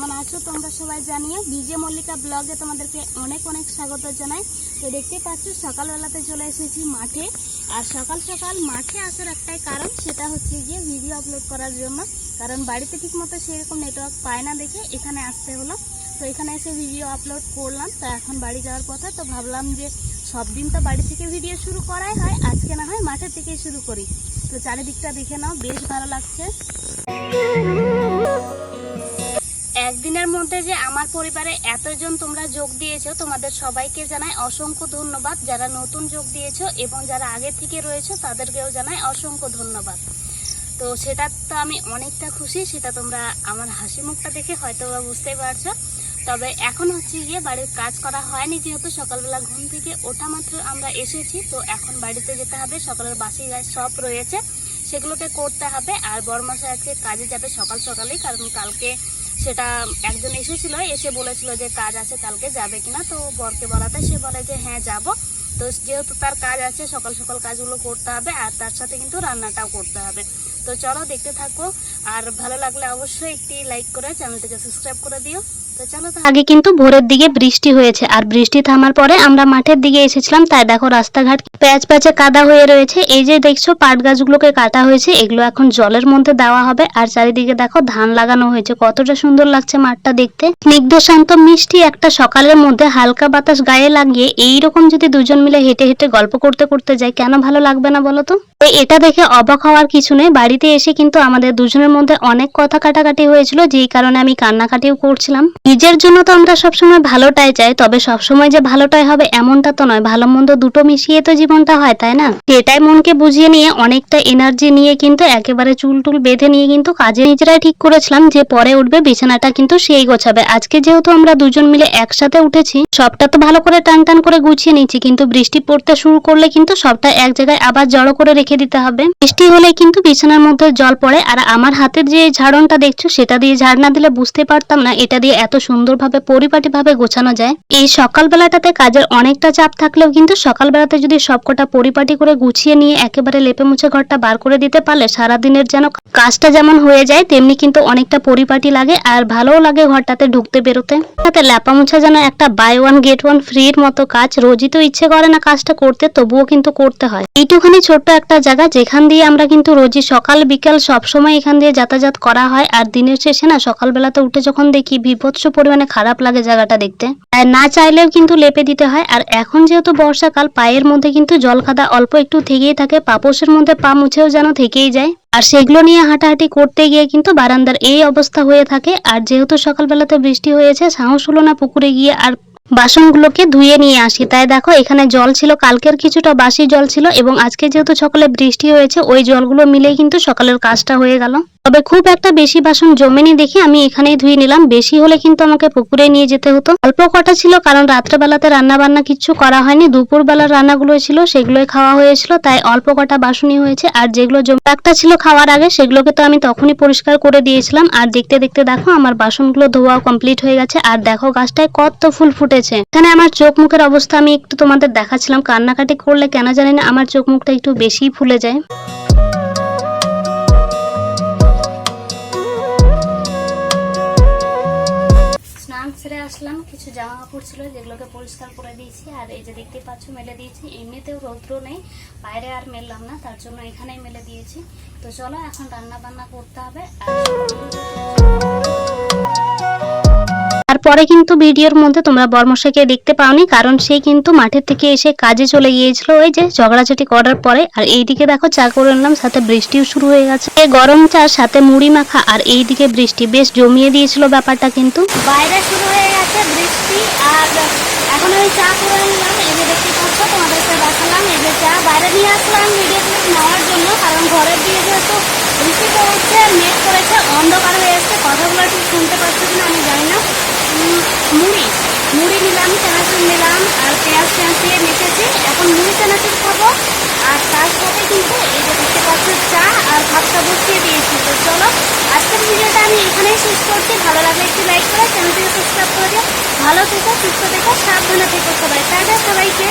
কেমন আছো তোমরা সবাই জানিও। বিজে মল্লিকা ব্লগে তোমাদেরকে অনেক অনেক স্বাগত জানাই। তো দেখতেই পাচ্ছ সকালবেলাতে চলে এসেছি মাঠে। আর সকাল সকাল মাঠে আসার একটাই কারণ, সেটা হচ্ছে গিয়ে ভিডিও আপলোড করার জন্য। কারণ বাড়িতে ঠিকমতো সেরকম নেটওয়ার্ক পায় না দেখে এখানে আসতে হলো। তো এখানে এসে ভিডিও আপলোড করলাম। তো এখন বাড়ি যাওয়ার কথা, তো ভাবলাম যে সব দিন তো বাড়ি থেকে ভিডিও শুরু করাই হয়, আজকে না হয় মাঠের থেকেই শুরু করি। তো চারিদিকটা দেখে নাও, বেশ ভালো লাগছে। একদিনের মধ্যে যে আমার পরিবারে এতজন তোমরা যোগ দিয়েছো, তোমাদের সবাইকে জানাই অসংখ্য ধন্যবাদ। যারা নতুন যোগ দিয়েছো এবং যারা আগে থেকে রয়েছে তাদেরকেও জানাই অসংখ্য ধন্যবাদ। তো সেটা তো আমি অনেকটা খুশি, সেটা তোমরা আমার হাসি মুখটা দেখে হয়তো বা বুঝতেই পারছো। তবে এখন হচ্ছে গিয়ে বাড়ির কাজ করা হয়নি, যেহেতু সকালবেলা ঘুম থেকে ওঠা মাত্র আমরা এসেছি। তো এখন বাড়িতে যেতে হবে, সকালের বাসি কাজ সব রয়েছে সেগুলোকে করতে হবে। আর বড়মশাই আজকে কাজে যাবে সকাল সকালেই, কারণ কালকে সেটা একজন এসেছিল, এসে বলেছিল যে কাজ আছে কালকে যাবে কিনা। তো বরকে বলাতে সে বলে যে হ্যাঁ যাব। তো যেহেতু তার কাজ আছে, সকাল সকাল কাজগুলো করতে হবে আর তার সাথে কিন্তু রান্নাটাও করতে হবে। তো চলো দেখতে থাকো, আর ভালো লাগলে অবশ্যই একটি লাইক করে চ্যানেলটিকে সাবস্ক্রাইব করে দিও। তো চলো। আগে কিন্তু ভোরের দিকে বৃষ্টি হয়েছে, আর বৃষ্টি থামার পরে আমরা মাঠের দিকে এসেছিলাম। তাই দেখো রাস্তাঘাট প্যাচ প্যাচে কাদা হয়ে রয়েছে। এই যে দেখছো পাট গাছগুলোকে কাটা হয়েছে, এগুলো এখন জলের মধ্যে দেওয়া হবে। আর চারিদিকে দেখো ধান লাগানো হয়েছে, কতটা সুন্দর লাগছে মাঠটা দেখতে। স্নিগ্ধ শান্ত মিষ্টি একটা সকালের মধ্যে হালকা বাতাস গায়ে লাগিয়ে এইরকম যদি দুজন মিলে হেঁটে হেঁটে গল্প করতে করতে যাই, কেন ভালো লাগবে না বলো তো। এটা দেখে অবাক হওয়ার কিছু নেই। বাড়িতে এসে কিন্তু আমাদের দুজনের মধ্যে অনেক কথা কাটাকাটি হয়েছিল, যেই কারণে আমি কান্নাকাটিও করছিলাম। নিজের জন্য তো আমরা সবসময় ভালোটাই চাই, তবে সবসময় যে ভালোটাই হবে এমনটা তো নয়, ভালো মন্দ দুটো মিশিয়ে তো জীবনটা হয়, তাই না। সেটাই মনকে বুঝিয়ে নিয়ে অনেকটা এনার্জি নিয়ে কিন্তু একেবারে চুল টুল বেঁধে নিয়ে কিন্তু কাজে নিজেরাই ঠিক করেছিলাম যে পরে উঠবে বিছানাটা কিন্তু সেই গোছাবে। আজকে যেহেতু আমরা দুজন মিলে একসাথে উঠেছি, সবটা তো ভালো করে টান টান করে গুছিয়ে নিচ্ছি, কিন্তু বৃষ্টি পড়তে শুরু করলে কিন্তু সবটা এক জায়গায় আবার জড়ো করে রেখে দিতে হবে। বৃষ্টি হলে কিন্তু বিছানার মধ্যে জল পড়ে। আর আমার হাতের যে ঝাড়নটা দেখছো, সেটা দিয়ে ঝাড় না দিলে বুঝতে পারতাম না এটা দিয়ে এত সুন্দরভাবে পরিপাটিভাবে গোছানো যায়। এই সকালবেলাটাতে কাজের অনেকটা চাপ থাকলেও কিন্তু সকালবেলাতে যদি সবকটা পরিপাটি করে গুছিয়ে নিয়ে একেবারে লেপে মুছে ঘরটা বার করে দিতে পারলে সারাদিনের যেন কাজটা যেমন হয়ে যায়, তেমনি কিন্তু অনেকটা পরিপাটি লাগে আর ভালোও লাগে ঘরটাতে ঢুকতে বেরোতে। তাতে লেপা মুছা যেন একটা বাই ওয়ান গেট ওয়ান ফ্রির মতো কাজ। রোজই তো ইচ্ছে করে না কাজটা করতে, তবুও কিন্তু করতে হয়। এইটুখানি ছোট্ট একটা জায়গা যেখান দিয়ে আমরা কিন্তু রোজই সকাল বিকাল সবসময় এখান দিয়ে যাতায়াত করা হয়। আর দিনের শেষে না সকালবেলাতে উঠে যখন দেখি বিভৎস পরিমাণে খারাপ লাগে জায়গাটা দেখতে, আর না চাইলেও কিন্তু লেপে দিতে হয়। আর এখন যেহেতু বর্ষাকাল, পায়ের মধ্যে কিন্তু জল কাদা অল্প একটু থেকেই থাকে, পাপোশের মধ্যে পা মুছেও যেন থেকেই যায়। আর সেগুলো নিয়ে হাঁটাহাঁটি করতে গিয়ে কিন্তু বারান্দার এই অবস্থা হয়ে থাকে। আর যেহেতু সকালবেলাতে বৃষ্টি হয়েছে, সাহস হলো না পুকুরে গিয়ে আর বাসনগুলোকে ধুয়ে নিয়ে আসি। তাই দেখো এখানে জল ছিল, কালকের কিছুটা বাসি জল ছিল, এবং আজকে যেহেতু সকালে বৃষ্টি হয়েছে ওই জলগুলো মিলেই কিন্তু সকালের কাজটা হয়ে গেল। তবে খুব একটা বেশি বাসন জমেনি দেখে আমি এখানেই ধুয়ে নিলাম। বেশি হলে কিন্তু আমাকে পুকুরে নিয়ে যেতে হতো। অল্প কটা ছিল, কারণ রাত্রেবেলাতে রান্না বান্না কিছু করা হয়নি, দুপুর বেলার রান্নাগুলো ছিল সেগুলোই খাওয়া হয়েছিল, তাই অল্প কটা বাসনই হয়েছে। আর যেগুলো একটা ছিল খাওয়ার আগে, সেগুলোকে তো আমি তখনই পরিষ্কার করে দিয়েছিলাম। আর দেখতে দেখতে দেখো আমার বাসনগুলো ধোয়া কমপ্লিট হয়ে গেছে। আর দেখো গাছটায় কত ফুল ফুটেছে। এখানে আমার চোখ মুখের অবস্থা আমি একটু তোমাদের দেখাচ্ছিলাম। কান্নাকাটি করলে কেন জানি না আমার চোখ মুখটা একটু বেশিই ফুলে যায়। স্নান সেরে আসলাম, কিছু জামা কাপড় ছিল যেগুলোকে পরিষ্কার করে দিয়েছি। আর এই যে দেখতে পাচ্ছ মেলে দিয়েছি। এমনিতেও রৌদ্র নেই, বাইরে আর মেললাম না, তার জন্য এখানেই মেলে দিয়েছি। তো চলো এখন রান্না বান্না করতে হবে। তারপরে কিন্তু ভিডিওর মধ্যে তোমরা বর্মশাইকে দেখতে পাওনি, কারণ সে কিন্তু মাঠের থেকে এসে কাজে চলে গিয়েছিল ওই যে ঝগড়াঝাটি করার পরে। আর এইদিকে দেখো চা করে নিলাম, সাথে বৃষ্টিও শুরু হয়ে গেছে। গরম চা সাথে মুড়ি মাখা, আর এইদিকে বৃষ্টি বেশ জমিয়ে দিয়েছিল ব্যাপারটা। কিন্তু বাইরে শুরু হয়ে গেছে বৃষ্টি, আর এখন আমি চা করে নিলাম। এই যে দেখতে পাচ্ছ, তোমাদেরকে দেখালাম এই যে চা বাইরে নিয়ে আসলাম ভিডিও ক্লিপ নেওয়ার জন্য, কারণ ঘরের দিয়ে যেহেতু বৃষ্টি পড়ছে, মেঘ করেছে, অন্ধকার হয়ে এসছে। কথাগুলো ঠিক শুনতে পাচ্ছ কিনা আমি জানি না। মুড়ি নিলাম, চানাচুর নিলাম, আর পেঁয়াজ দিয়ে মেখেছি। এখন মুড়ি চানাচুর খাবো, আর তার সাথে কিন্তু এই যে দেখতে পাচ্ছ চা আর ভাতটা বসিয়ে দিয়েছি। তো চলো আজকের ভিডিওটা আমি এখানেই শেষ করছি। ভালো লাগলে একটু লাইক করে চ্যানেলটিকে সাবস্ক্রাইব করে দিও। ভালো থেকো, সুস্থ থেকো, সাবধানে থেকো সবাই। টাটা সবাইকে।